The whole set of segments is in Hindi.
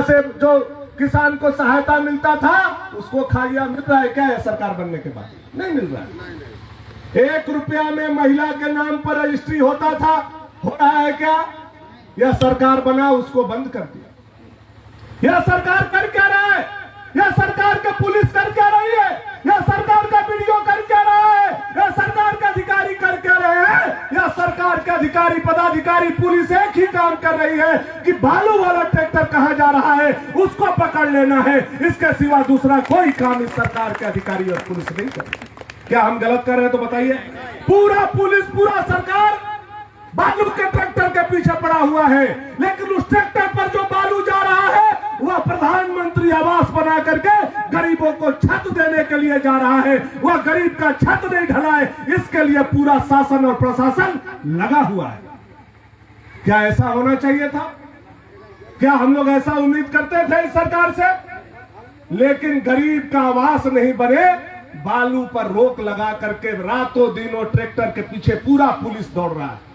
से जो किसान को सहायता मिलता था उसको खा गया। मिल रहा है क्या है सरकार बनने के बाद? नहीं मिल रहा है। 1 रुपया में महिला के नाम पर रजिस्ट्री होता था, हो रहा है क्या? यह सरकार बना उसको बंद कर दिया। यह सरकार कर क्या रहा है? यह सरकार का पुलिस कर क्या रही है? यह सरकार का वीडियो कर क्या रहा है? यह सरकार के अधिकारी कर क्या रहे हैं? यह सरकार के अधिकारी पदाधिकारी पुलिस एक ही काम कर रही है कि बालू वाला ट्रैक्टर कहां जा रहा है उसको पकड़ लेना है। इसके सिवा दूसरा कोई काम इस सरकार के अधिकारी और पुलिस नहीं करती। क्या हम गलत कर रहे हैं तो बताइए? पूरा पुलिस पूरा सरकार बालू के ट्रैक्टर के पीछे पड़ा हुआ है, लेकिन उस ट्रैक्टर पर जो बालू जा रहा है वह प्रधानमंत्री आवास बना करके गरीबों को छत देने के लिए जा रहा है। वह गरीब का छत नहीं ढला है, इसके लिए पूरा शासन और प्रशासन लगा हुआ है। क्या ऐसा होना चाहिए था? क्या हम लोग ऐसा उम्मीद करते थे इस सरकार से? लेकिन गरीब का आवास नहीं बने, बालू पर रोक लगा करके रातों दिनों ट्रैक्टर के पीछे पूरा पुलिस दौड़ रहा है।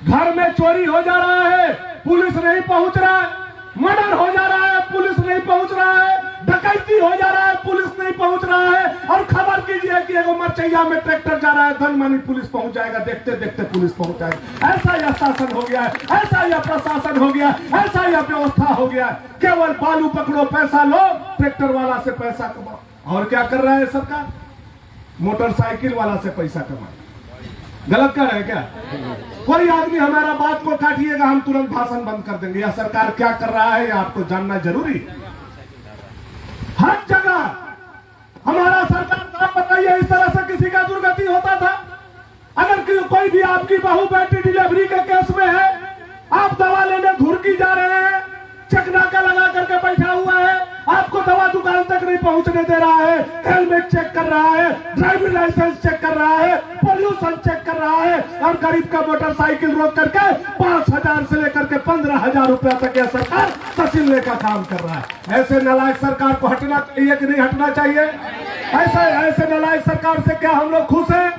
घर में चोरी हो जा रहा है, पुलिस नहीं पहुंच रहा है। मर्डर हो जा रहा है, पुलिस नहीं पहुंच रहा है। डकैती हो जा रहा है, पुलिस नहीं पहुंच रहा है। और खबर कीजिए कि एगो मरचैया में ट्रैक्टर जा रहा है, धनमानी पुलिस पहुंच जाएगा, देखते देखते पुलिस पहुंच जाएगा। ऐसा यह शासन हो गया है, ऐसा यह प्रशासन हो गया, ऐसा यह व्यवस्था हो गया। केवल बालू पकड़ो, पैसा लो, ट्रैक्टर वाला से पैसा कमाओ। और क्या कर रहा है सरकार? मोटरसाइकिल वाला से पैसा कमाओ। गलत कर रहे हैं क्या? कोई आदमी हमारा बात को काटिएगा, हम तुरंत भाषण बंद कर देंगे। यह सरकार क्या कर रहा है यह आपको जानना जरूरी है। हर जगह हमारा सरकार काम बताइए, इस तरह से किसी का दुर्गति होता था? अगर कोई भी आपकी बहू बेटी डिलीवरी के केस में है, आप दवा लेने धुरकी जा रहे हैं, चेकनाका लगा करके बैठा हुआ है, आपको दवा दुकान तक नहीं पहुंचने दे रहा है, हेलमेट चेक कर रहा है, ड्राइविंग लाइसेंस चेक कर रहा है, पोल्यूशन चेक कर रहा है, और गरीब का मोटरसाइकिल रोक करके 5,000 से लेकर के 15,000 रुपया तक यह सरकार तसीलने का काम कर रहा है। ऐसे नालायक सरकार को हटना चाहिए कि नहीं हटना चाहिए? ऐसे नालायक सरकार से क्या हम लोग खुश हैं?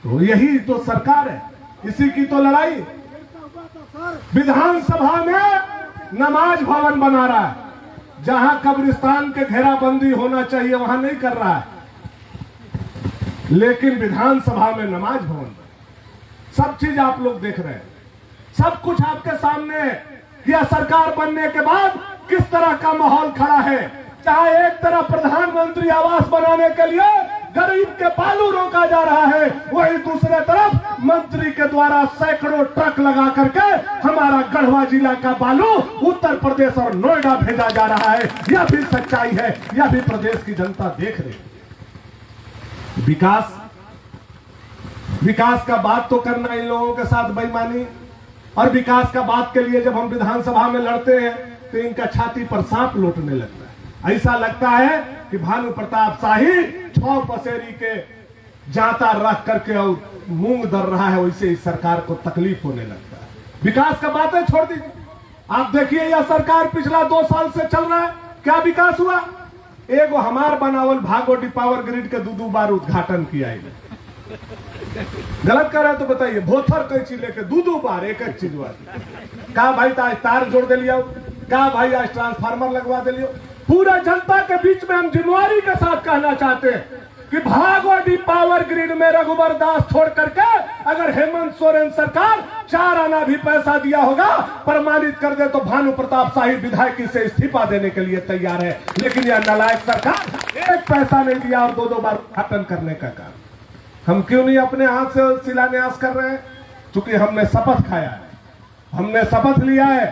तो यही तो सरकार है, इसी की तो लड़ाई। विधानसभा में नमाज भवन बना रहा है, जहां कब्रिस्तान के घेराबंदी होना चाहिए वहां नहीं कर रहा है, लेकिन विधानसभा में नमाज भवन। सब चीज आप लोग देख रहे हैं, सब कुछ आपके सामने है। यह सरकार बनने के बाद किस तरह का माहौल खड़ा है। चाहे एक तरफ प्रधानमंत्री आवास बनाने के लिए गरीब के बालू रोका जा रहा है, वही दूसरे तरफ मंत्री के द्वारा सैकड़ों ट्रक लगा करके हमारा गढ़वा जिला का बालू उत्तर प्रदेश और नोएडा भेजा जा रहा है। यह भी सच्चाई है, यह भी प्रदेश की जनता देख रही है। विकास का बात तो करना इन लोगों के साथ बेईमानी, और विकास का बात के लिए जब हम विधानसभा में लड़ते हैं तो इनका छाती पर सांप लौटने लगता है। ऐसा लगता है कि भानु प्रताप शाही 6 पसेरी के जाता रख करके और मूंग दर रहा है, वैसे इस सरकार को तकलीफ होने लगता है। विकास का बातें छोड़ दीजिए, आप देखिए यह सरकार पिछला 2 साल से चल रहा है, क्या विकास हुआ? एगो हमार बनावल भागोटी पावर ग्रिड के 2 बार उद्घाटन किया। गलत कर रहे तो बताइए, भोथर कैची लेके 2 बार एक चीज हुआ। कहा भाई आज तार जोड़ दे लिया, कहा भाई आज ट्रांसफार्मर लगवा दे लियो। पूरा जनता के बीच में हम जिम्मेवारी के साथ कहना चाहते हैं कि भागोटी पावर ग्रिड में रघुवर दास छोड़ करके अगर हेमंत सोरेन सरकार 4 आना भी पैसा दिया होगा, प्रमाणित कर दे, तो भानु प्रताप शाही विधायकी से इस्तीफा देने के लिए तैयार है। लेकिन यह नालायक सरकार 1 पैसा नहीं दिया और 2 बार उद्घाटन करने का काम। हम क्यों नहीं अपने हाथ से शिलान्यास कर रहे हैं? क्योंकि हमने शपथ खाया है, हमने शपथ लिया है,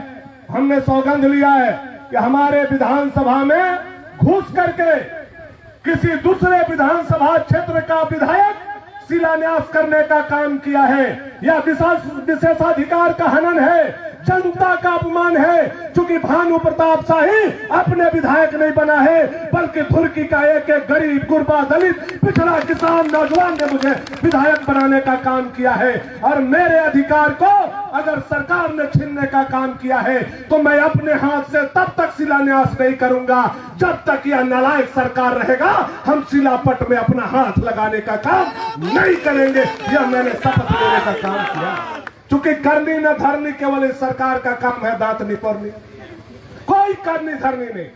हमने सौगंध लिया है कि हमारे विधानसभा में घुस करके किसी दूसरे विधानसभा क्षेत्र का विधायक शिलान्यास करने का काम किया है। यह विशेषाधिकार का हनन है, जनता का अपमान है। क्योंकि भानु प्रताप शाही अपने विधायक नहीं बना है, बल्कि धुरकी का एक गरीब गुरबा दलित पिछड़ा किसान नौजवान ने मुझे विधायक बनाने का काम किया है। और मेरे अधिकार को अगर सरकार ने छीनने का काम किया है तो मैं अपने हाथ से तब तक शिलान्यास नहीं करूंगा जब तक यह नालायक सरकार रहेगा। हम शिलापट में अपना हाथ लगाने का काम नहीं करेंगे, यह मैंने शपथ लेने का काम किया। चूंकि करनी न धरनी केवल इस सरकार का काम है, दांत निपोड़नी। कोई करनी धरनी नहीं,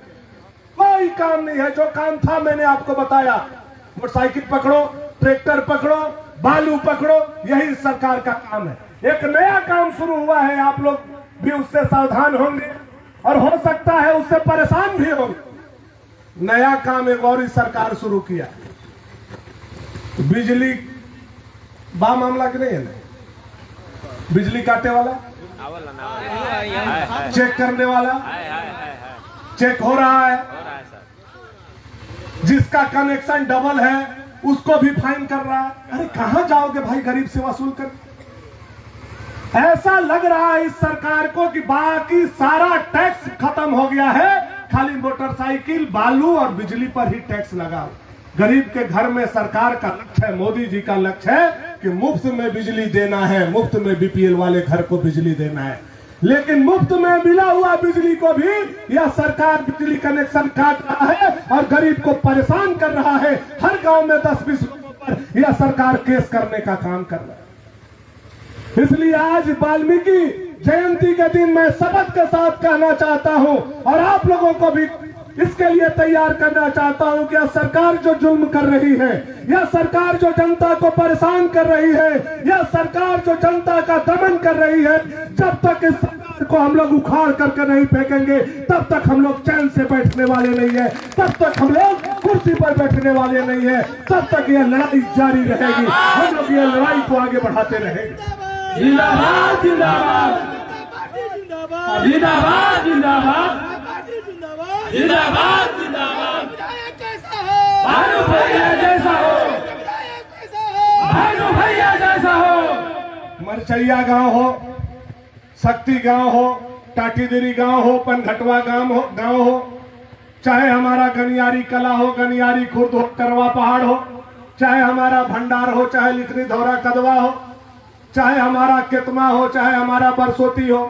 कोई काम नहीं है। जो काम था मैंने आपको बताया, मोटरसाइकिल पकड़ो, ट्रैक्टर पकड़ो, बालू पकड़ो, यही सरकार का काम है। एक नया काम शुरू हुआ है, आप लोग भी उससे सावधान होंगे और हो सकता है उससे परेशान भी होंगे। नया काम एक और ही सरकार शुरू किया, बिजली बा मामला कि नहीं है ना? बिजली काटे वाला, चेक करने वाला, चेक हो रहा है। जिसका कनेक्शन डबल है उसको भी फाइन कर रहा है। अरे कहां जाओगे भाई गरीब से वसूल कर? ऐसा लग रहा है इस सरकार को कि बाकी सारा टैक्स खत्म हो गया है, खाली मोटरसाइकिल, बालू और बिजली पर ही टैक्स लगा। गरीब के घर में सरकार का लक्ष्य है, मोदी जी का लक्ष्य है कि मुफ्त में बिजली देना है, मुफ्त में बीपीएल वाले घर को बिजली देना है। लेकिन मुफ्त में मिला हुआ बिजली को भी यह सरकार बिजली कनेक्शन काट रहा है और गरीब को परेशान कर रहा है। हर गांव में 10-20 लोगों पर यह सरकार केस करने का काम कर रहा है। इसलिए आज वाल्मीकि जयंती के दिन मैं शपथ के साथ कहना चाहता हूं और आप लोगों को भी इसके लिए तैयार करना चाहता हूं कि यह सरकार जो जुल्म कर रही है, यह सरकार जो जनता को परेशान कर रही है, यह सरकार जो जनता का दमन कर रही है, जब तक इस सरकार को हम लोग उखाड़ करके नहीं फेंकेंगे तब तक हम लोग चैन से बैठने वाले नहीं है, तब तक हम लोग कुर्सी पर बैठने वाले नहीं है, तब तक यह लड़ाई जारी रहेगी। हम लोग यह लड़ाई को आगे बढ़ाते रहेंगे। जिंदाबाद जिंदाबाद जिंदाबाद जिंदाबाद जिंदाबाद जिंदाबाद। भानु भैया जैसा हो, भानु भैया जैसा हो। मरचैया गांव हो, शक्ति गांव हो, टाटीदेरी गांव हो, पनघटवा गांव हो, चाहे हमारा गनियारी कला हो, गनियारी खुर्द हो, करवा पहाड़ हो, चाहे हमारा भंडार हो, चाहे लिखनी धौरा कदवा हो, चाहे हमारा केतमा हो, चाहे हमारा बरसोती हो,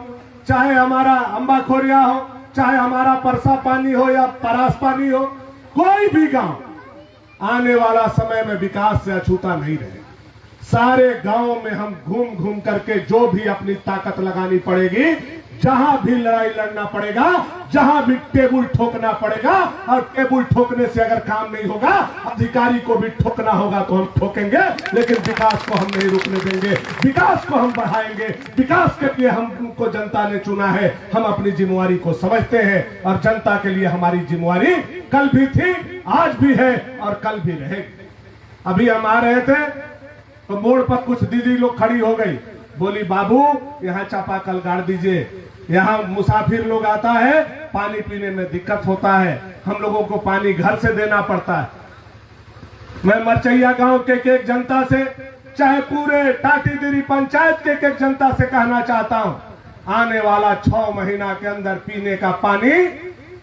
चाहे हमारा अम्बा खोरिया हो, चाहे हमारा परसा पानी हो या परास पानी हो, कोई भी गांव आने वाला समय में विकास से अछूता नहीं रहे। सारे गांव में हम घूम घूम करके जो भी अपनी ताकत लगानी पड़ेगी, जहां भी लड़ाई लड़ना पड़ेगा, जहां भी टेबल ठोकना पड़ेगा, और टेबल ठोकने से अगर काम नहीं होगा, अधिकारी को भी ठोकना होगा तो हम ठोकेंगे, लेकिन विकास को हम नहीं रुकने देंगे। विकास को हम बढ़ाएंगे। विकास के लिए हमको जनता ने चुना है, हम अपनी जिम्मेवारी को समझते हैं और जनता के लिए हमारी जिम्मेवारी कल भी थी, आज भी है और कल भी रहेगी। अभी हम आ रहे थे तो मोड़ पर कुछ दीदी लोग खड़ी हो गई, बोली बाबू यहाँ चापाकल गाड़ दीजिए, यहाँ मुसाफिर लोग आता है, पानी पीने में दिक्कत होता है, हम लोगों को पानी घर से देना पड़ता है। मैं मरचैया गांव के एक जनता से, चाहे पूरे टाटीदेरी पंचायत के एक जनता से कहना चाहता हूं, आने वाला 6 महीना के अंदर पीने का पानी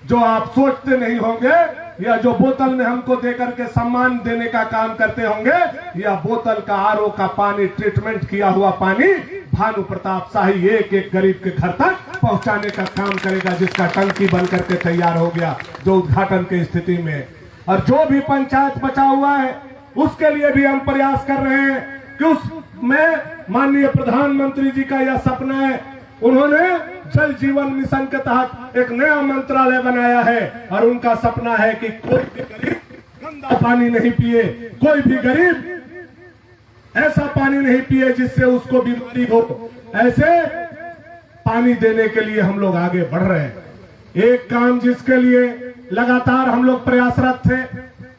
जो आप सोचते नहीं होंगे, या जो बोतल में हमको देकर के सम्मान देने का काम करते होंगे, या बोतल का आरओ का पानी, ट्रीटमेंट किया हुआ पानी भानु प्रताप शाही एक एक गरीब के घर तक पहुंचाने का काम करेगा, जिसका टंकी बन करके तैयार हो गया, जो उद्घाटन की स्थिति में। और जो भी पंचायत बचा हुआ है उसके लिए भी हम प्रयास कर रहे हैं कि उसमें माननीय प्रधानमंत्री जी का यह सपना है, उन्होंने जल जीवन मिशन के तहत एक नया मंत्रालय बनाया है और उनका सपना है कि कोई भी गरीब गंदा पानी नहीं पिए, कोई भी गरीब ऐसा पानी नहीं पिए जिससे उसको बीमारी हो। ऐसे पानी देने के लिए हम लोग आगे बढ़ रहे हैं। एक काम जिसके लिए लगातार हम लोग प्रयासरत थे,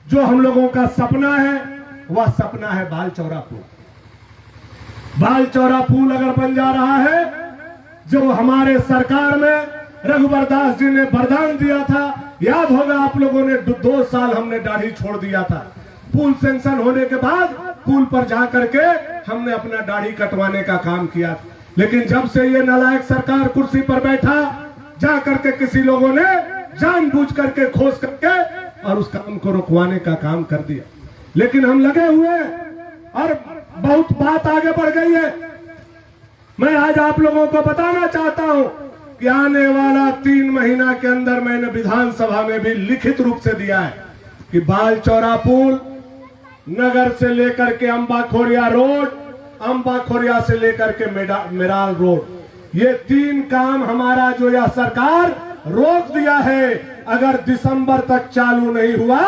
जो हम लोगों का सपना है, वह सपना है बाल चौरा पुल। बाल चौरा पुल अगर बन जा रहा है, जो हमारे सरकार में रघुवर दास जी ने वरदान दिया था, याद होगा आप लोगों ने, 2 साल हमने दाढ़ी छोड़ दिया था। पुल सैंक्शन होने के बाद पुल पर जाकर के हमने अपना दाढ़ी कटवाने का काम किया, लेकिन जब से ये नालायक सरकार कुर्सी पर बैठा, जा करके किसी लोगों ने जानबूझ करके खोज करके और उस काम को रुकवाने का काम कर दिया। लेकिन हम लगे हुए और बहुत बात आगे बढ़ गई है। मैं आज आप लोगों को बताना चाहता हूं कि आने वाला 3 महीना के अंदर मैंने विधानसभा में भी लिखित रूप से दिया है कि बाल चौरा पुल, नगर से लेकर के अम्बा खोरिया रोड, अम्बा खोरिया से लेकर के मेराल रोड, ये 3 काम हमारा जो यह सरकार रोक दिया है। अगर दिसंबर तक चालू नहीं हुआ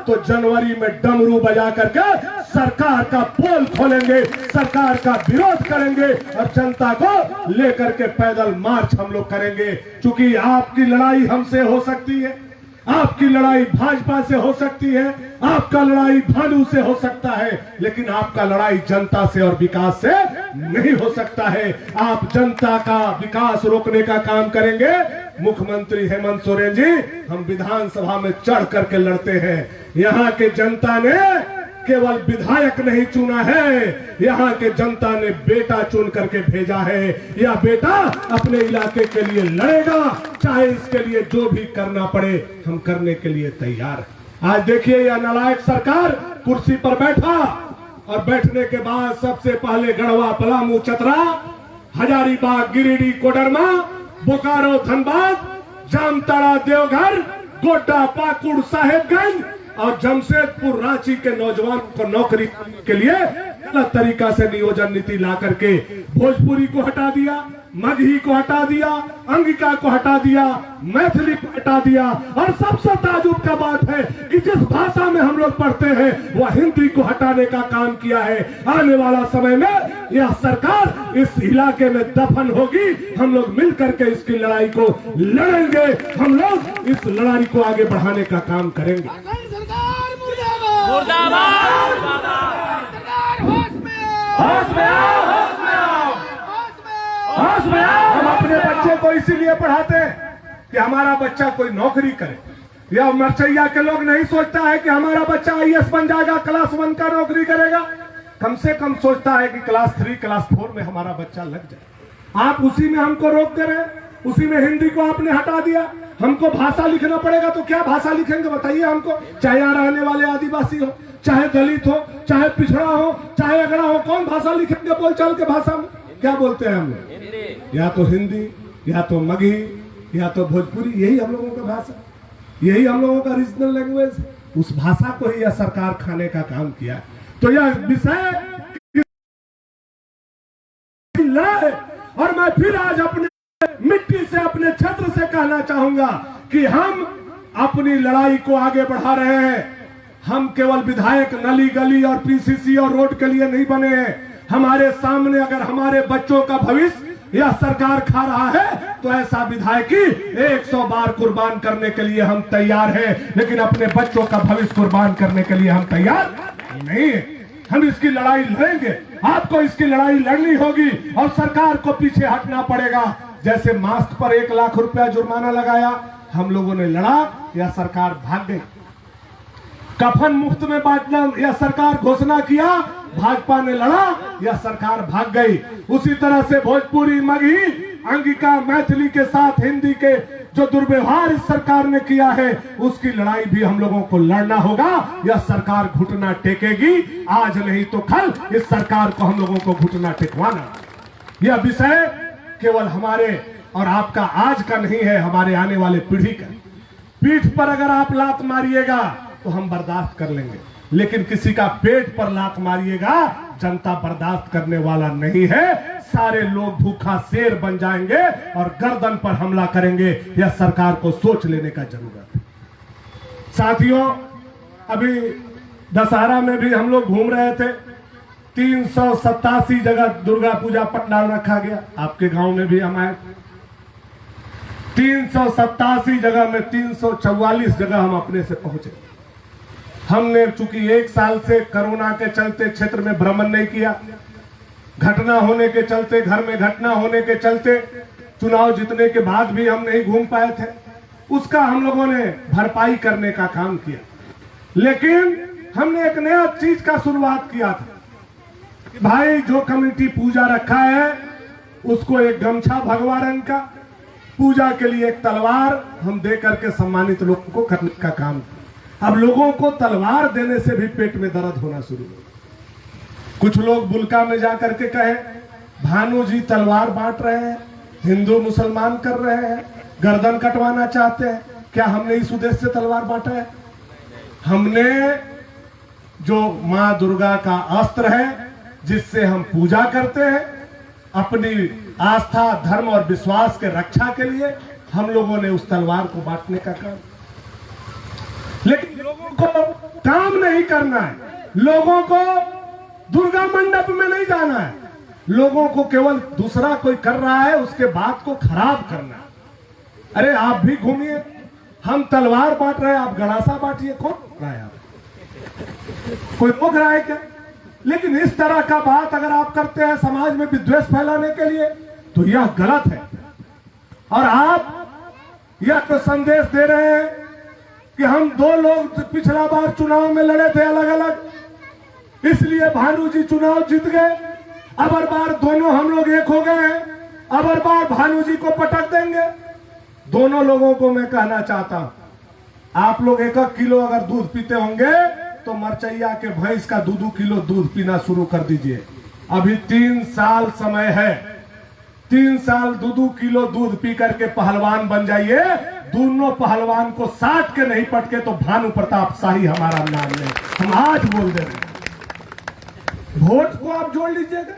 तो जनवरी में डमरू बजा करके सरकार का पोल खोलेंगे, सरकार का विरोध करेंगे और जनता को लेकर के पैदल मार्च हम लोग करेंगे। क्योंकि आपकी लड़ाई हमसे हो सकती है, आपकी लड़ाई भाजपा से हो सकती है, आपका लड़ाई भानु से हो सकता है, लेकिन आपका लड़ाई जनता से और विकास से नहीं हो सकता है। आप जनता का विकास रोकने का काम करेंगे। मुख्यमंत्री हेमंत सोरेन जी, हम विधानसभा में चढ़ करके लड़ते हैं। यहाँ के जनता ने केवल विधायक नहीं चुना है, यहाँ के जनता ने बेटा चुन करके भेजा है। यह बेटा अपने इलाके के लिए लड़ेगा, चाहे इसके लिए जो भी करना पड़े हम करने के लिए तैयार हैं। आज देखिए यह नालायक सरकार कुर्सी पर बैठा और बैठने के बाद सबसे पहले गढ़वा, पलामू, चतरा, हजारीबाग, गिरिडीह, कोडरमा, बोकारो, धनबाद, जामताड़ा, देवघर, गोड्डा, पाकुड़, साहेबगंज और जमशेदपुर, रांची के नौजवान को नौकरी के लिए गलत तरीका से नियोजन नीति ला करके भोजपुरी को हटा दिया, मगही को हटा दिया, अंगिका को हटा दिया, मैथिली को हटा दिया। और सबसे ताजुब का बात है कि जिस भाषा में हम लोग पढ़ते हैं वह हिंदी को हटाने का काम किया है। आने वाला समय में यह सरकार इस इलाके में दफन होगी। हम लोग मिल करके इसकी लड़ाई को लड़ेंगे, हम लोग इस लड़ाई को आगे बढ़ाने का काम करेंगे। सरकार मुर्दाबाद, सरकार होश में आओ, होश में आओ, होश में आओ, होश में आओ। होश में आओ। हम अपने बच्चे को इसीलिए पढ़ाते हैं कि हमारा बच्चा कोई नौकरी करे। यह मरचैया के लोग नहीं सोचता है कि हमारा बच्चा IAS बन जाएगा, क्लास 1 का नौकरी करेगा। कम से कम सोचता है कि क्लास 3, क्लास 4 में हमारा बच्चा लग जाए। आप उसी में हमको रोक दे रहे हैं। उसी में हिंदी को आपने हटा दिया। हमको भाषा लिखना पड़ेगा तो क्या भाषा लिखेंगे बताइए हमको। चाहे यहाँ रहने वाले आदिवासी हो, चाहे दलित हो, चाहे पिछड़ा हो, चाहे अगड़ा हो, कौन भाषा लिखेंगे बोलचाल के भाषा में? क्या बोलते हैं हम लोग? या तो हिंदी, या तो मगही, या तो भोजपुरी। यही हम लोगों का भाषा, यही हम लोगों का रीजनल लैंग्वेज। उस भाषा को ही यह सरकार खाने का काम किया। तो यह विषय लड़ाई, और मैं फिर आज अपने मिट्टी से, अपने क्षेत्र से कहना चाहूंगा कि हम अपनी लड़ाई को आगे बढ़ा रहे हैं। हम केवल विधायक नली गली और PCC और रोड के लिए नहीं बने हैं। हमारे सामने अगर हमारे बच्चों का भविष्य यह सरकार खा रहा है तो ऐसा विधायकी 100 बार कुर्बान करने के लिए हम तैयार हैं, लेकिन अपने बच्चों का भविष्य कुर्बान करने के लिए हम तैयार नहीं है। हम इसकी लड़ाई लड़ेंगे। आपको इसकी लड़ाई लड़नी होगी और सरकार को पीछे हटना पड़ेगा। जैसे मास्क पर 1 लाख रुपया जुर्माना लगाया, हम लोगों ने लड़ा, यह सरकार भाग गई। कफन मुफ्त में बांटना यह सरकार घोषणा किया, भाजपा ने लड़ा, यह सरकार भाग गई। उसी तरह से भोजपुरी, मगही, अंगिका, मैथिली के साथ हिंदी के जो दुर्व्यवहार इस सरकार ने किया है उसकी लड़ाई भी हम लोगों को लड़ना होगा। यह सरकार घुटना टेकेगी, आज नहीं तो कल इस सरकार को हम लोगों को घुटना टेकवाना। यह विषय केवल हमारे और आपका आज का नहीं है, हमारे आने वाले पीढ़ी का। पीठ पर अगर आप लात मारिएगा तो हम बर्दाश्त कर लेंगे, लेकिन किसी का पेट पर लात मारिएगा जनता बर्दाश्त करने वाला नहीं है। सारे लोग भूखा शेर बन जाएंगे और गर्दन पर हमला करेंगे। यह सरकार को सोच लेने का जरूरत है। साथियों, अभी दशहरा में भी हम लोग घूम रहे थे। 387 जगह दुर्गा पूजा पंडाल रखा गया। आपके गांव में भी हम आए। 387 जगह में 344 जगह हम अपने से पहुंचे। हमने चूंकि 1 साल से कोरोना के चलते क्षेत्र में भ्रमण नहीं किया, घटना होने के चलते, घर में घटना होने के चलते, चुनाव जीतने के बाद भी हम नहीं घूम पाए थे। उसका हम लोगों ने भरपाई करने का काम किया। लेकिन हमने एक नया चीज का शुरुआत किया था कि भाई जो कमेटी पूजा रखा है उसको एक गमछा भगवा रंग का, पूजा के लिए एक तलवार हम दे करके सम्मानित लोगों को करने का काम। अब लोगों को तलवार देने से भी पेट में दर्द होना शुरू हो। कुछ लोग बुलका में जाकर के कहे भानु जी तलवार बांट रहे हैं, हिंदू मुसलमान कर रहे हैं, गर्दन कटवाना चाहते हैं। क्या हमने इस उद्देश्य से तलवार बांटा है? हमने जो मां दुर्गा का अस्त्र है जिससे हम पूजा करते हैं, अपनी आस्था, धर्म और विश्वास के रक्षा के लिए हम लोगों ने उस तलवार को बांटने का काम। लेकिन लोगों को काम नहीं करना है, लोगों को दुर्गा मंडप में नहीं जाना है, लोगों को केवल दूसरा कोई कर रहा है उसके बात को खराब करना है। अरे आप भी घूमिए, हम तलवार बांट रहे हैं, आप गड़ासा बांटिए, कौन रोक रहा है? आप कोई रोक रहा है क्या? लेकिन इस तरह का बात अगर आप करते हैं समाज में विद्वेष फैलाने के लिए तो यह गलत है। और आप यह तो संदेश दे रहे हैं कि हम दो लोग पिछला बार चुनाव में लड़े थे अलग अलग, इसलिए भानु जी चुनाव जीत गए, अब बार दोनों हम लोग एक हो गए हैं, अब बार भानु जी को पटक देंगे। दोनों लोगों को मैं कहना चाहता हूं, आप लोग 1-1 किलो अगर दूध पीते होंगे तो मरचैया के भैंस का 2-2 किलो दूध पीना शुरू कर दीजिए। अभी 3 साल समय है, 3 साल 2-2 किलो दूध पी करके पहलवान बन जाइए। दोनों पहलवान को साथ के नहीं पटके तो भानु प्रताप शाही हमारा नाम नहीं, हम आज बोल दे रहे हैं। वोट को आप जोड़ लीजिएगा,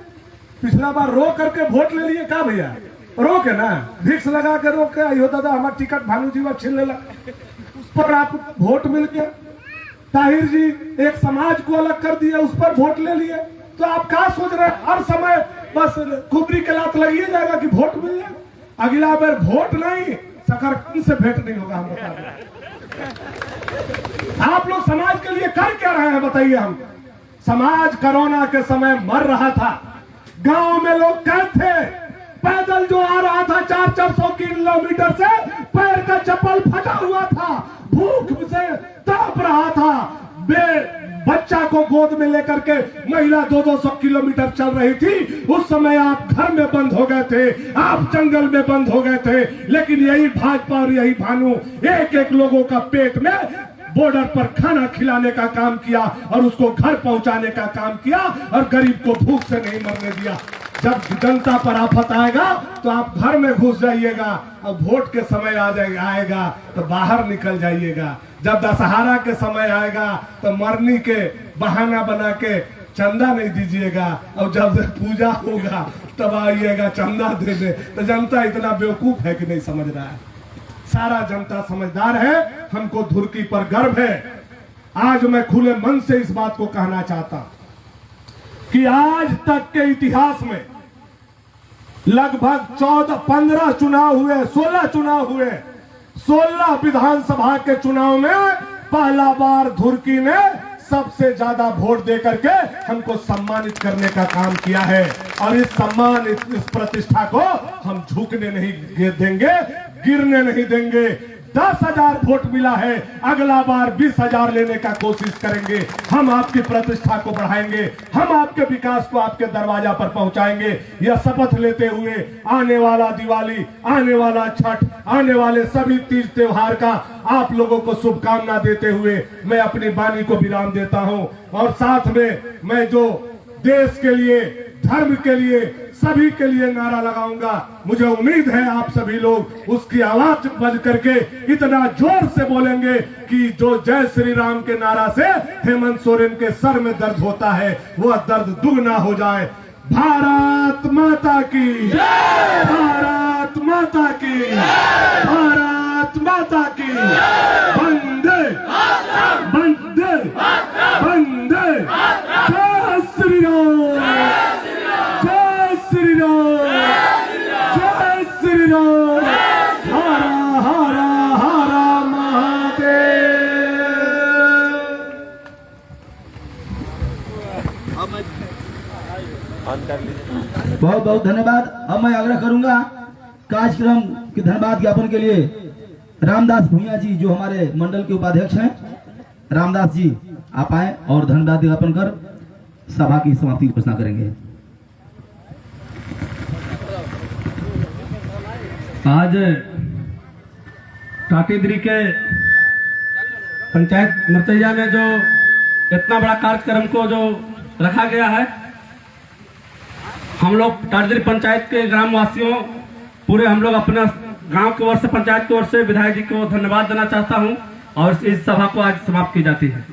पिछला बार रो करके वोट ले लिए का भैया, रोक है ना, भिक्स लगा के रोक के आइयो दादा हमारा टिकट भानु जी छीन लेला, उस पर आप वोट मिल गया। ताहिर जी एक समाज को अलग कर दिया, उस पर वोट ले लिए। तो आप क्या सोच रहे हैं, हर समय बस कुबरी के लात लगिए जाएगा कि वोट मिल जाए? अगला बार वोट नहीं, शकरकंद से भेंट नहीं होगा। हम बता रहे, आप लोग समाज के लिए कर क्या रहे हैं बताइए? हम समाज कोरोना के समय मर रहा था, गांव में लोग कैद थे, पैदल जो आ रहा था 400 किलोमीटर से पैर का चप्पल फटा हुआ था, भूख से तड़प रहा था, बच्चा को गोद में लेकर के महिला 200 किलोमीटर चल रही थी। उस समय आप घर में बंद हो गए थे, आप जंगल में बंद हो गए थे, लेकिन यही भाजपा और यही भानु एक लोगों का पेट में बॉर्डर पर खाना खिलाने का काम किया और उसको घर पहुंचाने का काम किया और गरीब को भूख से नहीं मरने दिया। जब जनता पर आफत आएगा तो आप घर में घुस जाइएगा, और वोट के समय आएगा तो बाहर निकल जाइएगा। जब दशहरा के समय आएगा तो मरनी के बहाना बना के चंदा नहीं दीजिएगा, और जब पूजा होगा तब आइएगा चंदा देने। तो जनता इतना बेवकूफ है कि नहीं समझ रहा है? सारा जनता समझदार है, हमको धुरकी पर गर्व है। आज मैं खुले मन से इस बात को कहना चाहता हूं कि आज तक के इतिहास में लगभग 14-15 चुनाव हुए, 16 चुनाव हुए, 16 विधानसभा के चुनाव में पहला बार धुरकी ने सबसे ज्यादा वोट देकर के हमको सम्मानित करने का काम किया है। और इस सम्मान, इस प्रतिष्ठा को हम झुकने नहीं देंगे, गिरने नहीं देंगे। 10,000 वोट मिला है, अगला बार 20,000 लेने का कोशिश करेंगे। हम आपकी प्रतिष्ठा को बढ़ाएंगे, हम आपके विकास को आपके दरवाजा पर पहुंचाएंगे। यह शपथ लेते हुए आने वाला दिवाली, आने वाला छठ, आने वाले सभी तीज त्योहार का आप लोगों को शुभकामना देते हुए मैं अपनी वाणी को विराम देता हूं। और साथ में मैं जो देश के लिए, धर्म के लिए, सभी के लिए नारा लगाऊंगा, मुझे उम्मीद है आप सभी लोग उसकी आवाज बज करके इतना जोर से बोलेंगे कि जो जय श्री राम के नारा से हेमंत सोरेन के सर में दर्द होता है वह दर्द दुगना हो जाए। भारत माता की, भारत माता की, भारत माता की, वंदे वंदे वंदे, जय श्री राम, जय श्री राम, जय श्री राम, हरा हरा हरा महादेव। बहुत बहुत धन्यवाद। अब मैं आग्रह करूंगा कार्यक्रम के धन्यवाद ज्ञापन के लिए रामदास भूया जी जो हमारे मंडल के उपाध्यक्ष हैं, रामदास जी आप आए और धन्यवाद ज्ञापन कर सभा की समाप्ति की घोषणा करेंगे। आज टाटीद्री के पंचायत मरचैया में जो इतना बड़ा कार्यक्रम को जो रखा गया है, हम लोग टाटीद्री पंचायत के ग्रामवासियों पूरे हम लोग अपना गांव की ओर से, पंचायत की ओर से विधायक जी को धन्यवाद देना चाहता हूं और इस सभा को आज समाप्त की जाती है।